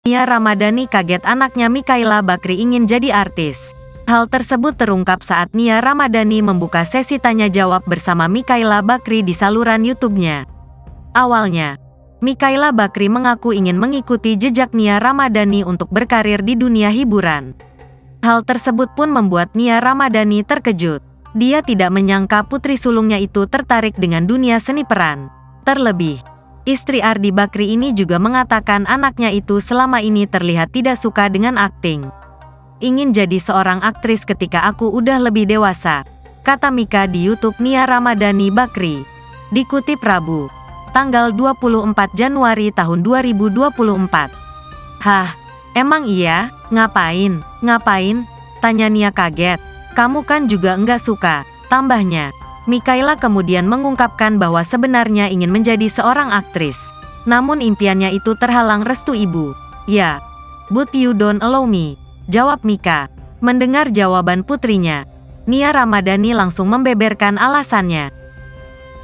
Nia Ramadhani kaget anaknya Mikaela Bakri ingin jadi artis. Hal tersebut terungkap saat Nia Ramadhani membuka sesi tanya-jawab bersama Mikaela Bakri di saluran YouTube-nya. Awalnya, Mikaela Bakri mengaku ingin mengikuti jejak Nia Ramadhani untuk berkarir di dunia hiburan. Hal tersebut pun membuat Nia Ramadhani terkejut. Dia tidak menyangka putri sulungnya itu tertarik dengan dunia seni peran. Terlebih, istri Ardi Bakri ini juga mengatakan anaknya itu selama ini terlihat tidak suka dengan akting. Ingin jadi seorang aktris ketika aku udah lebih dewasa, kata Mika di YouTube Nia Ramadhani Bakri. Dikutip Rabu, tanggal 24 Januari tahun 2024. Hah, emang iya? Ngapain? Ngapain? Tanya Nia kaget. Kamu kan juga enggak suka, tambahnya. Mikaela kemudian mengungkapkan bahwa sebenarnya ingin menjadi seorang aktris. Namun impiannya itu terhalang restu ibu. Ya, but you don't allow me, jawab Mika. Mendengar jawaban putrinya, Nia Ramadhani langsung membeberkan alasannya.